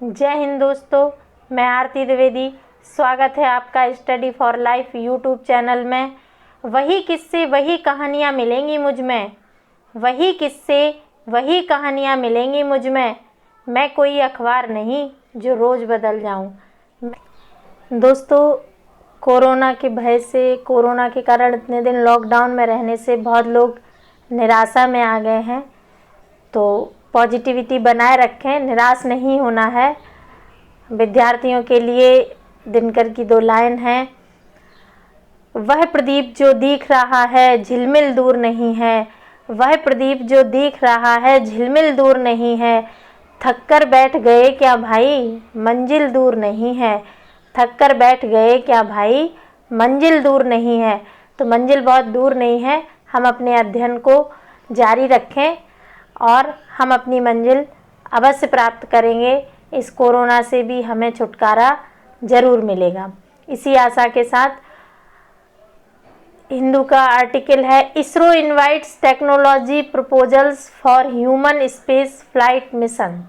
जय हिंद दोस्तों, मैं आरती द्विवेदी। स्वागत है आपका study for life YouTube channel में। वही किस्से वही कहानियाँ मिलेंगी मुझ में, वही किस्से वही कहानियाँ मिलेंगी मुझ में। मैं कोई अखबार नहीं जो रोज़ बदल जाऊँ। दोस्तों, कोरोना के भय से, कोरोना के कारण इतने दिन लॉकडाउन में रहने से बहुत लोग निराशा में आ गए हैं। तो पॉजिटिविटी बनाए रखें, निराश नहीं होना है। विद्यार्थियों के लिए दिनकर की 2 लाइन हैं। वह प्रदीप जो दिख रहा है झिलमिल दूर नहीं है, वह प्रदीप जो दिख रहा है झिलमिल दूर नहीं है। थक कर बैठ गए क्या भाई, मंजिल दूर नहीं है। थक कर बैठ गए क्या भाई, मंजिल दूर नहीं है। तो मंजिल बहुत दूर नहीं है। हम अपने अध्ययन को जारी रखें और हम अपनी मंजिल अवश्य प्राप्त करेंगे। इस कोरोना से भी हमें छुटकारा ज़रूर मिलेगा। इसी आशा के साथ हिंदू का आर्टिकल है, ISRO invites technology proposals for human space flight mission.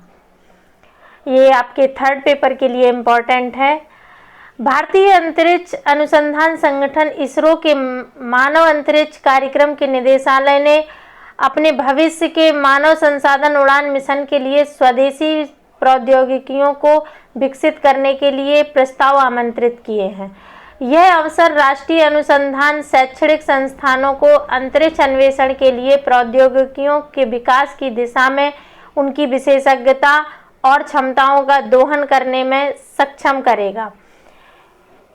ये आपके 3rd पेपर के लिए इम्पोर्टेंट है। भारतीय अंतरिक्ष अनुसंधान संगठन इसरो के मानव अंतरिक्ष कार्यक्रम के निदेशालय ने अपने भविष्य के मानव संसाधन उड़ान मिशन के लिए स्वदेशी प्रौद्योगिकियों को विकसित करने के लिए प्रस्ताव आमंत्रित किए हैं। यह अवसर राष्ट्रीय अनुसंधान शैक्षणिक संस्थानों को अंतरिक्ष अन्वेषण के लिए प्रौद्योगिकियों के विकास की दिशा में उनकी विशेषज्ञता और क्षमताओं का दोहन करने में सक्षम करेगा।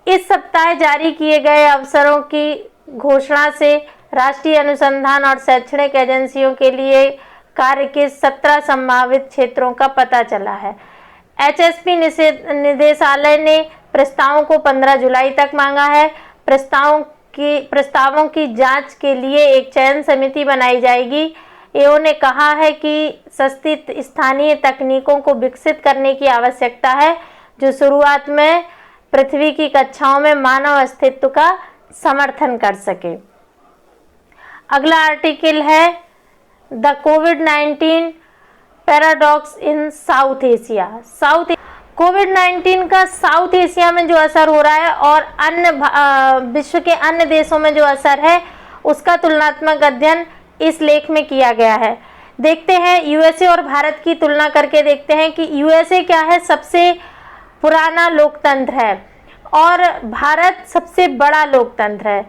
इस सप्ताह जारी किए गए अवसरों की घोषणा से राष्ट्रीय अनुसंधान और शैक्षणिक एजेंसियों के लिए कार्य के 17 संभावित क्षेत्रों का पता चला है। एचएसपी निदेशालय ने प्रस्तावों को 15 जुलाई तक मांगा है। प्रस्तावों की जांच के लिए एक चयन समिति बनाई जाएगी। एओ ने कहा है कि सस्ती स्थानीय तकनीकों को विकसित करने की आवश्यकता है जो शुरुआत में पृथ्वी की कक्षाओं में मानव अस्तित्व का समर्थन कर सके। अगला आर्टिकल है द कोविड-19 पैराडॉक्स इन साउथ एशिया। कोविड-19 का साउथ एशिया में जो असर हो रहा है और अन्य विश्व के अन्य देशों में जो असर है उसका तुलनात्मक अध्ययन इस लेख में किया गया है। देखते हैं यूएसए और भारत की तुलना करके देखते हैं कि यूएसए क्या है, सबसे पुराना लोकतंत्र है और भारत सबसे बड़ा लोकतंत्र है।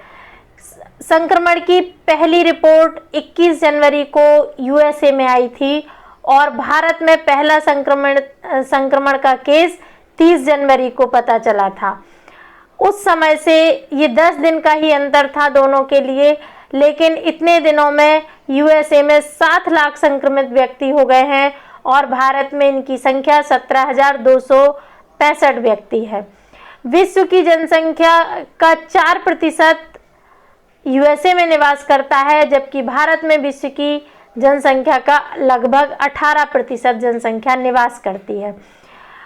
संक्रमण की पहली रिपोर्ट 21 जनवरी को यूएसए में आई थी और भारत में पहला संक्रमण का केस 30 जनवरी को पता चला था। उस समय से ये 10 दिन का ही अंतर था दोनों के लिए, लेकिन इतने दिनों में यूएसए में 7 लाख संक्रमित व्यक्ति हो गए हैं और भारत में इनकी संख्या 17,265 व्यक्ति है। विश्व की जनसंख्या का 4% यूएसए में निवास करता है, जबकि भारत में विश्व की जनसंख्या का लगभग 18% जनसंख्या निवास करती है।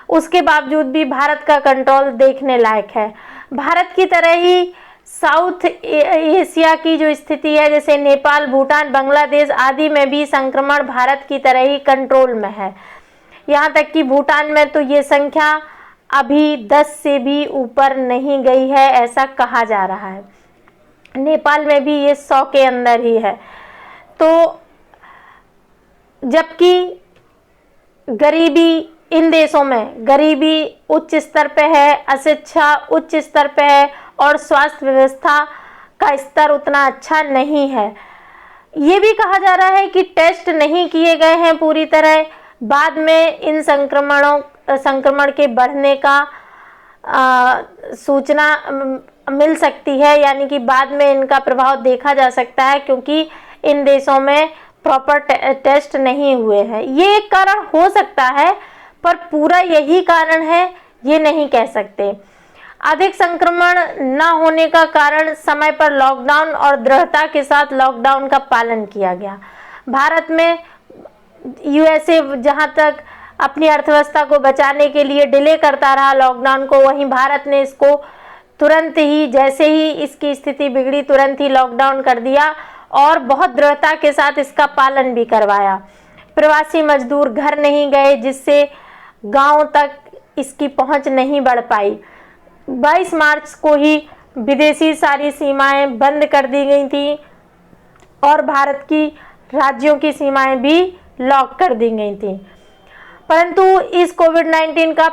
उसके बावजूद भी भारत का कंट्रोल देखने लायक है। भारत की तरह ही साउथ एशिया की जो स्थिति है, जैसे नेपाल, भूटान, बांग्लादेश आदि में भी संक्रमण भारत की तरह ही कंट्रोल में है। यहाँ तक कि भूटान में तो ये संख्या अभी 10 से भी ऊपर नहीं गई है, ऐसा कहा जा रहा है। नेपाल में भी ये 100 के अंदर ही है। तो जबकि गरीबी इन देशों में गरीबी उच्च स्तर पे है, अशिक्षा उच्च स्तर पे है और स्वास्थ्य व्यवस्था का स्तर उतना अच्छा नहीं है। ये भी कहा जा रहा है कि टेस्ट नहीं किए गए हैं पूरी तरह। बाद में इन संक्रमण के बढ़ने का सूचना मिल सकती है, यानी कि बाद में इनका प्रभाव देखा जा सकता है, क्योंकि इन देशों में प्रॉपर टेस्ट नहीं हुए हैं। ये एक कारण हो सकता है, पर पूरा यही कारण है ये नहीं कह सकते। अधिक संक्रमण न होने का कारण समय पर लॉकडाउन और दृढ़ता के साथ लॉकडाउन का पालन किया गया। भारत में यूएसए जहां तक अपनी अर्थव्यवस्था को बचाने के लिए डिले करता रहा लॉकडाउन को, वहीं भारत ने इसको तुरंत ही, जैसे ही इसकी स्थिति बिगड़ी, तुरंत ही लॉकडाउन कर दिया और बहुत दृढ़ता के साथ इसका पालन भी करवाया। प्रवासी मजदूर घर नहीं गए, जिससे गांव तक इसकी पहुंच नहीं बढ़ पाई। 22 मार्च को ही विदेशी सारी सीमाएं बंद कर दी गई थी और भारत की राज्यों की सीमाएं भी लॉक कर दी गई थी। परंतु इस कोविड-19 का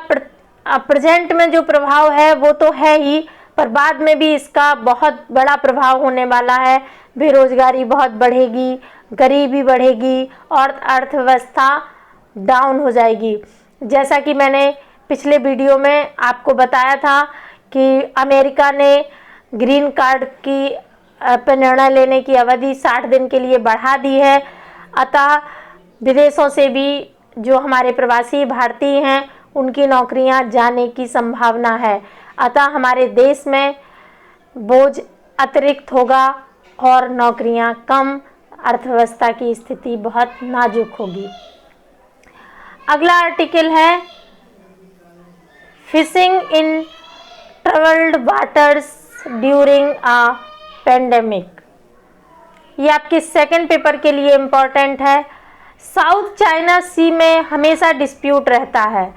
प्रेजेंट में जो प्रभाव है वो तो है ही, पर बाद में भी इसका बहुत बड़ा प्रभाव होने वाला है। बेरोजगारी बहुत बढ़ेगी, गरीबी बढ़ेगी और अर्थव्यवस्था डाउन हो जाएगी। जैसा कि मैंने पिछले वीडियो में आपको बताया था कि अमेरिका ने ग्रीन कार्ड की पर निर्णय लेने की अवधि 60 दिन के लिए बढ़ा दी है। अतः विदेशों से भी जो हमारे प्रवासी भारतीय हैं उनकी नौकरियां जाने की संभावना है। अतः हमारे देश में बोझ अतिरिक्त होगा और नौकरियां कम, अर्थव्यवस्था की स्थिति बहुत नाजुक होगी। अगला आर्टिकल है fishing in troubled waters during a pandemic. ये आपके सेकंड पेपर के लिए इम्पोर्टेंट है। साउथ चाइना सी में हमेशा डिस्प्यूट रहता है।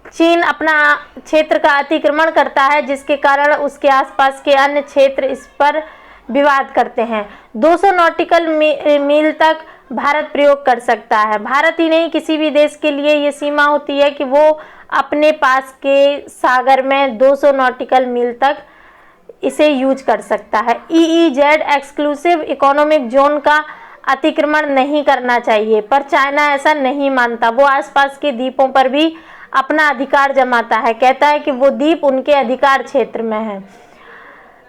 चीन अपना क्षेत्र का अतिक्रमण करता है जिसके कारण उसके आसपास के अन्य क्षेत्र इस पर विवाद करते हैं। 200 नॉटिकल मील तक भारत प्रयोग कर सकता है। भारत ही नहीं, किसी भी देश के लिए ये सीमा होती है कि वो अपने पास के सागर में 200 नॉटिकल मील तक इसे यूज कर सकता है। EEZ एक्सक्लूसिव इकोनॉमिक जोन का अतिक्रमण नहीं करना चाहिए, पर चाइना ऐसा नहीं मानता। वो आसपास के द्वीपों पर भी अपना अधिकार जमाता है, कहता है कि वो द्वीप उनके अधिकार क्षेत्र में है।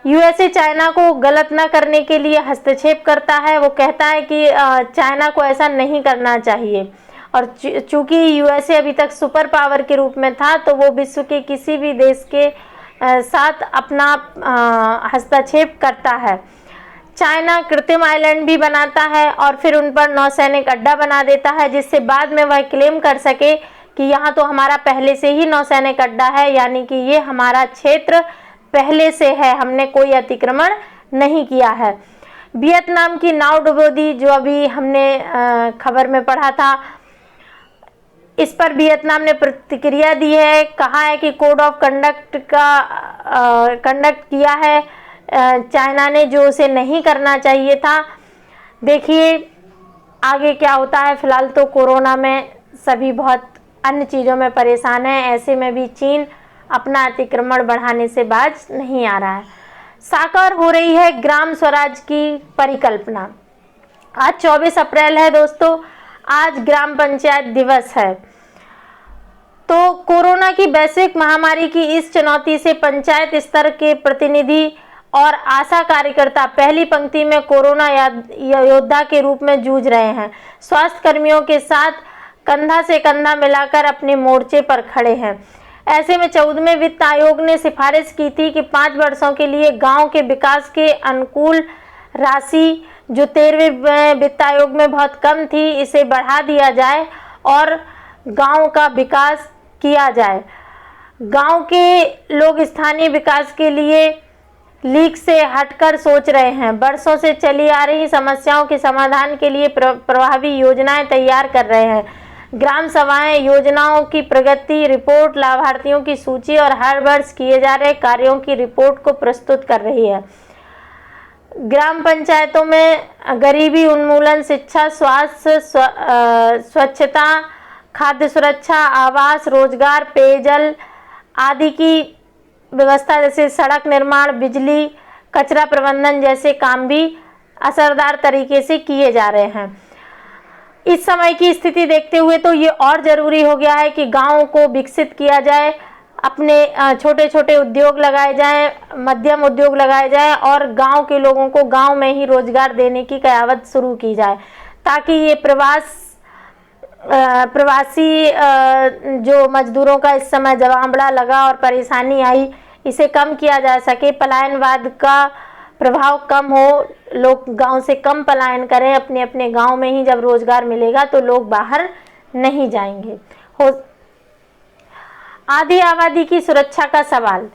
USA चाइना को गलत न करने के लिए हस्तक्षेप करता है। वो कहता है कि चाइना को ऐसा नहीं करना चाहिए, और चूंकि USA अभी तक सुपर पावर के रूप में था तो वो विश्व के किसी भी देश के साथ अपना हस्तक्षेप करता है। चाइना कृत्रिम आइलैंड भी बनाता है और फिर उन पर नौसैनिक अड्डा बना देता है, जिससे बाद में वह क्लेम कर सके कि यहाँ तो हमारा पहले से ही नौसैनिक अड्डा है, यानी कि ये हमारा क्षेत्र पहले से है, हमने कोई अतिक्रमण नहीं किया है। वियतनाम की नाव डुबो दी, जो अभी हमने खबर में पढ़ा था, इस पर वियतनाम ने प्रतिक्रिया दी है। कहा है कि कोड ऑफ कंडक्ट किया है चाइना ने, जो उसे नहीं करना चाहिए था। देखिए आगे क्या होता है। फिलहाल तो कोरोना में सभी बहुत अन्य चीज़ों में परेशान हैं, ऐसे में भी चीन अपना अतिक्रमण बढ़ाने से बाज नहीं आ रहा है। साकार हो रही है ग्राम स्वराज की परिकल्पना। आज 24 अप्रैल है दोस्तों, आज ग्राम पंचायत दिवस है। तो कोरोना की वैश्विक महामारी की इस चुनौती से पंचायत स्तर के प्रतिनिधि और आशा कार्यकर्ता पहली पंक्ति में कोरोना योद्धा के रूप में जूझ रहे हैं। स्वास्थ्य कर्मियों के साथ कंधा से कंधा मिलाकर अपने मोर्चे पर खड़े हैं। ऐसे में 14वें वित्त आयोग ने सिफारिश की थी कि 5 वर्षों के लिए गांव के विकास के अनुकूल राशि, जो 13वें वित्त आयोग में बहुत कम थी, इसे बढ़ा दिया जाए और गांव का विकास किया जाए। गांव के लोग स्थानीय विकास के लिए लीक से हटकर सोच रहे हैं। वर्षों से चली आ रही समस्याओं के समाधान के लिए प्रभावी योजनाएं तैयार कर रहे हैं। ग्राम सभाएं योजनाओं की प्रगति रिपोर्ट, लाभार्थियों की सूची और हर वर्ष किए जा रहे कार्यों की रिपोर्ट को प्रस्तुत कर रही है। ग्राम पंचायतों में गरीबी उन्मूलन, शिक्षा, स्वास्थ्य, स्वच्छता, खाद्य सुरक्षा, आवास, रोजगार, पेयजल आदि की व्यवस्था, जैसे सड़क निर्माण, बिजली, कचरा प्रबंधन जैसे काम भी असरदार तरीके से किए जा रहे हैं। इस समय की स्थिति देखते हुए तो ये और ज़रूरी हो गया है कि गाँव को विकसित किया जाए, अपने छोटे छोटे उद्योग लगाए जाएं, मध्यम उद्योग लगाए जाएं और गांव के लोगों को गांव में ही रोजगार देने की कयावत शुरू की जाए, ताकि ये प्रवासी जो मजदूरों का इस समय जमावड़ा लगा और परेशानी आई, इसे कम किया जा सके। पलायनवाद का प्रभाव कम हो, लोग गांव से कम पलायन करें, अपने अपने गांव में ही जब रोजगार मिलेगा तो लोग बाहर नहीं जाएंगे। आधी आबादी की सुरक्षा का सवाल।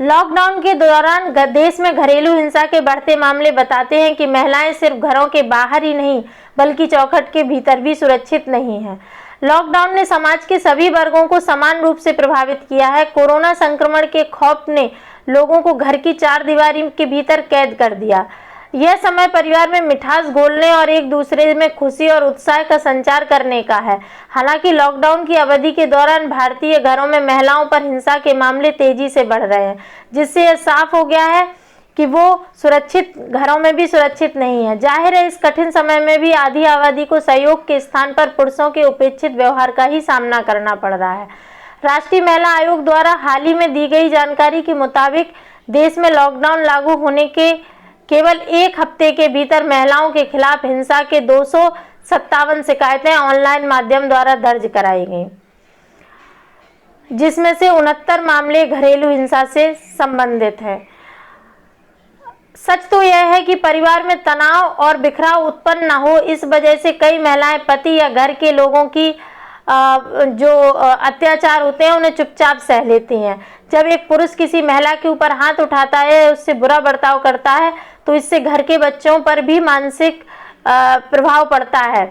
लॉकडाउन के दौरान देश में घरेलू हिंसा के बढ़ते मामले बताते हैं कि महिलाएं सिर्फ घरों के बाहर ही नहीं बल्कि चौखट के भीतर भी सुरक्षित नहीं हैं। लॉकडाउन ने समाज के सभी वर्गों को समान रूप से प्रभावित किया है। कोरोना संक्रमण के खौफ ने लोगों को घर की चार दीवारी के भीतर कैद कर दिया। यह समय परिवार में मिठास घोलने और एक दूसरे में खुशी और उत्साह का संचार करने का है। हालांकि लॉकडाउन की अवधि के दौरान भारतीय घरों में महिलाओं पर हिंसा के मामले तेजी से बढ़ रहे हैं, जिससे यह साफ हो गया है कि वो सुरक्षित घरों में भी सुरक्षित नहीं है। जाहिर है, इस कठिन समय में भी आधी आबादी को सहयोग के स्थान पर पुरुषों के उपेक्षित व्यवहार का ही सामना करना पड़ रहा है। राष्ट्रीय महिला आयोग द्वारा हाल ही में दी गई जानकारी के मुताबिक देश में लॉकडाउन लागू होने के केवल एक हफ्ते के भीतर महिलाओं के खिलाफ हिंसा के 257 शिकायतें ऑनलाइन माध्यम द्वारा दर्ज कराई गई, जिसमें से 69 मामले घरेलू हिंसा से संबंधित हैं। सच तो यह है कि परिवार में तनाव और बिखराव उत्पन्न न हो, इस वजह से कई महिलाएं पति या घर के लोगों की जो अत्याचार होते हैं उन्हें चुपचाप सह लेती हैं। जब एक पुरुष किसी महिला के ऊपर हाथ उठाता है, उससे बुरा बर्ताव करता है, तो इससे घर के बच्चों पर भी मानसिक प्रभाव पड़ता है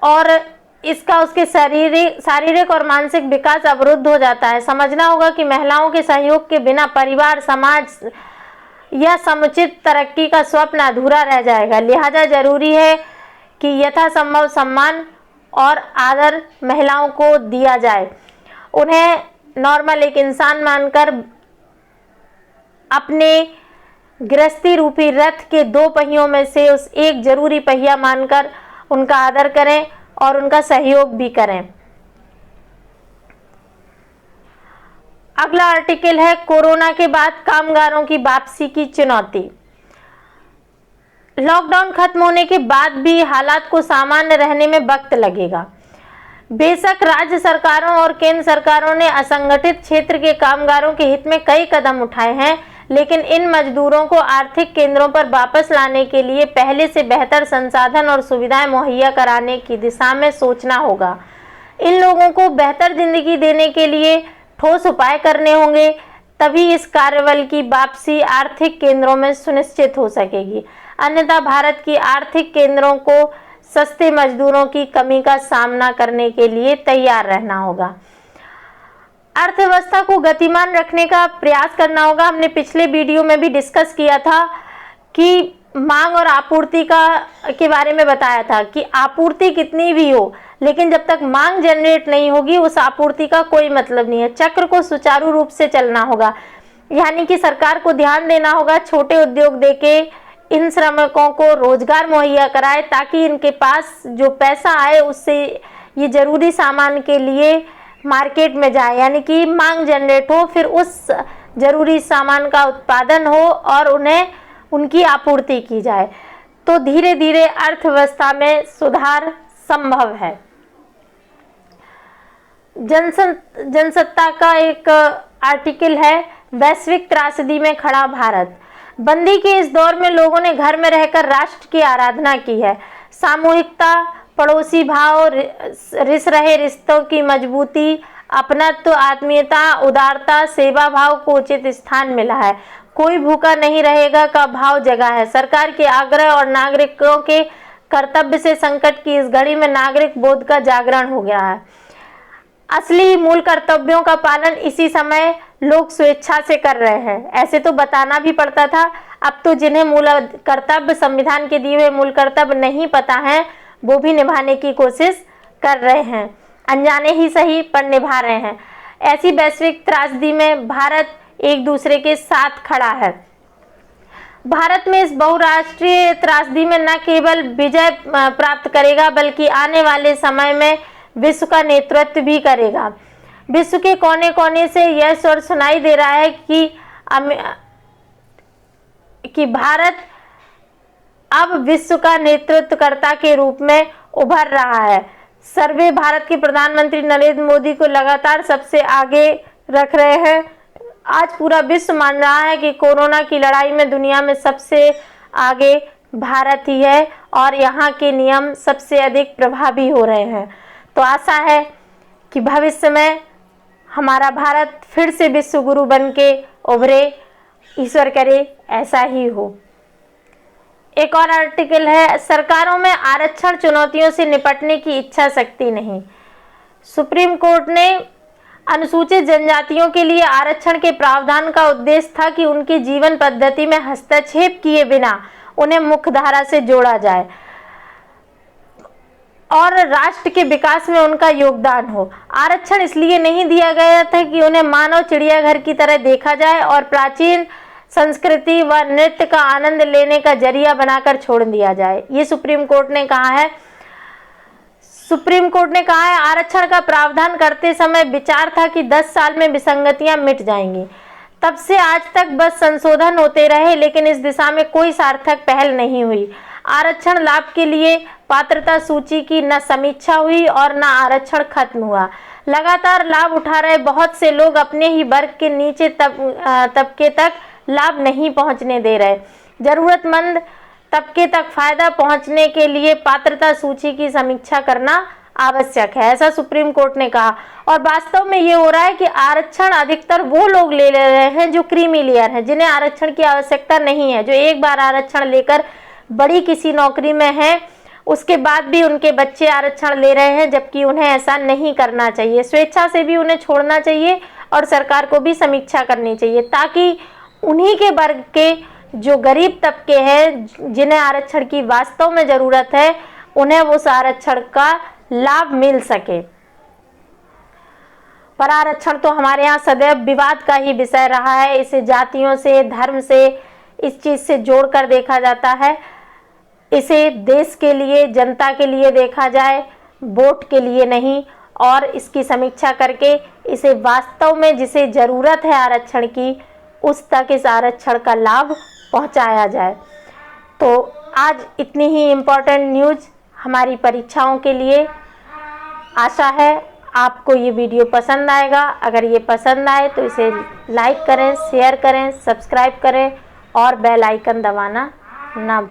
और इसका उसके शारीरिक और मानसिक विकास अवरुद्ध हो जाता है। समझना होगा कि महिलाओं के सहयोग के बिना परिवार, समाज या समुचित तरक्की का स्वप्न अधूरा रह जाएगा। लिहाजा जरूरी है कि यथासंभव सम्मान और आदर महिलाओं को दिया जाए। उन्हें नॉर्मल एक इंसान मानकर अपने गृहस्थी रूपी रथ के 2 पहियों में से उस एक जरूरी पहिया मानकर उनका आदर करें और उनका सहयोग भी करें। अगला आर्टिकल है कोरोना के बाद कामगारों की वापसी की चुनौती। लॉकडाउन खत्म होने के बाद भी हालात को सामान्य रहने में वक्त लगेगा। बेशक राज्य सरकारों और केंद्र सरकारों ने असंगठित क्षेत्र के कामगारों के हित में कई कदम उठाए हैं, लेकिन इन मजदूरों को आर्थिक केंद्रों पर वापस लाने के लिए पहले से बेहतर संसाधन और सुविधाएं मुहैया कराने की दिशा में सोचना होगा। इन लोगों को बेहतर जिंदगी देने के लिए ठोस उपाय करने होंगे, तभी इस कार्यबल की वापसी आर्थिक केंद्रों में सुनिश्चित हो सकेगी। अन्यथा भारत की आर्थिक केंद्रों को सस्ते मजदूरों की कमी का सामना करने के लिए तैयार रहना होगा। अर्थव्यवस्था को गतिमान रखने का प्रयास करना होगा। हमने पिछले वीडियो में भी डिस्कस किया था कि मांग और आपूर्ति के बारे में बताया था कि आपूर्ति कितनी भी हो, लेकिन जब तक मांग जनरेट नहीं होगी उस आपूर्ति का कोई मतलब नहीं है। चक्र को सुचारू रूप से चलना होगा, यानी कि सरकार को ध्यान देना होगा, छोटे उद्योग देके इन श्रमिकों को रोजगार मुहैया कराए ताकि इनके पास जो पैसा आए उससे ये जरूरी सामान के लिए मार्केट में जाए, यानी कि मांग जनरेट हो, फिर उस जरूरी सामान का उत्पादन हो और उन्हें उनकी आपूर्ति की जाए, तो धीरे धीरे अर्थव्यवस्था में सुधार संभव है। जनसत्ता का एक आर्टिकल है, वैश्विक त्रासदी में खड़ा भारत। बंदी के इस दौर में लोगों ने घर में रहकर राष्ट्र की आराधना की है। सामूहिकता, पड़ोसी भाव, रिस रहे रिश्तों की मजबूती, अपनत्व, आत्मीयता, उदारता, सेवा भाव को उचित स्थान मिला है। कोई भूखा नहीं रहेगा का भाव जगा है। सरकार के आग्रह और नागरिकों के कर्तव्य से संकट की इस घड़ी में नागरिक बोध का जागरण हो गया है। असली मूल कर्तव्यों का पालन इसी समय लोग स्वेच्छा से कर रहे हैं। ऐसे तो बताना भी पड़ता था, अब तो जिन्हें मूल कर्तव्य, संविधान के दिए हुए मूल कर्तव्य नहीं पता है, वो भी निभाने की कोशिश कर रहे हैं। अनजाने ही सही पर निभा रहे हैं। ऐसी वैश्विक त्रासदी में भारत एक दूसरे के साथ खड़ा है। भारत में इस बहुराष्ट्रीय त्रासदी में न केवल विजय प्राप्त करेगा बल्कि आने वाले समय में विश्व का नेतृत्व भी करेगा। विश्व के कोने कोने से यह स्वर सुनाई दे रहा है कि भारत अब विश्व का नेतृत्वकर्ता के रूप में उभर रहा है। सर्वे भारत के प्रधानमंत्री नरेंद्र मोदी को लगातार सबसे आगे रख रहे हैं। आज पूरा विश्व मान रहा है कि कोरोना की लड़ाई में दुनिया में सबसे आगे भारत ही है और यहाँ के नियम सबसे अधिक प्रभावी हो रहे हैं। तो आशा है कि भविष्य में हमारा भारत फिर से विश्व गुरु बन के उभरे। ईश्वर करे ऐसा ही हो। एक और आर्टिकल है, सरकारों में आरक्षण चुनौतियों से निपटने की इच्छा शक्ति नहीं। सुप्रीम कोर्ट ने अनुसूचित जनजातियों के लिए आरक्षण के प्रावधान का उद्देश्य था कि उनकी जीवन पद्धति में हस्तक्षेप किए बिना उन्हें मुख्यधारा से जोड़ा जाए और राष्ट्र के विकास में उनका योगदान हो। आरक्षण इसलिए नहीं दिया गया था कि उन्हें मानव चिड़ियाघर की तरह देखा जाए और प्राचीन संस्कृति व नृत्य का आनंद लेने का जरिया बनाकर छोड़ दिया जाए। ये सुप्रीम कोर्ट ने कहा है। सुप्रीम कोर्ट ने कहा है आरक्षण का प्रावधान करते समय विचार था कि 10 साल में विसंगतियां मिट जाएंगी। तब से आज तक बस संशोधन होते रहे, लेकिन इस दिशा में कोई सार्थक पहल नहीं हुई। आरक्षण लाभ के लिए पात्रता सूची की न समीक्षा हुई और न आरक्षण खत्म हुआ। लगातार लाभ उठा रहे बहुत से लोग अपने ही वर्ग के नीचे तबके तक लाभ नहीं पहुंचने दे रहे। जरूरतमंद तबके तक फायदा पहुंचने के लिए पात्रता सूची की समीक्षा करना आवश्यक है, ऐसा सुप्रीम कोर्ट ने कहा। और वास्तव में ये हो रहा है कि आरक्षण अधिकतर वो लोग ले रहे हैं जो क्रीमी लेयर हैं, जिन्हें आरक्षण की आवश्यकता नहीं है, जो एक बार आरक्षण लेकर बड़ी किसी नौकरी में है, उसके बाद भी उनके बच्चे आरक्षण ले रहे हैं, जबकि उन्हें ऐसा नहीं करना चाहिए। स्वेच्छा से भी उन्हें छोड़ना चाहिए और सरकार को भी समीक्षा करनी चाहिए, ताकि उन्हीं के वर्ग के जो गरीब तबके हैं, जिन्हें आरक्षण की वास्तव में जरूरत है, उन्हें उस आरक्षण का लाभ मिल सके। पर आरक्षण तो हमारे यहाँ सदैव विवाद का ही विषय रहा है। इसे जातियों से, धर्म से, इस चीज से जोड़कर देखा जाता है। इसे देश के लिए, जनता के लिए देखा जाए, वोट के लिए नहीं, और इसकी समीक्षा करके इसे वास्तव में जिसे जरूरत है आरक्षण की, उस तक इस आरक्षण का लाभ पहुंचाया जाए। तो आज इतनी ही इम्पोर्टेंट न्यूज़ हमारी परीक्षाओं के लिए। आशा है आपको ये वीडियो पसंद आएगा। अगर ये पसंद आए तो इसे लाइक करें, शेयर करें, सब्सक्राइब करें और बेल आइकन दबाना ना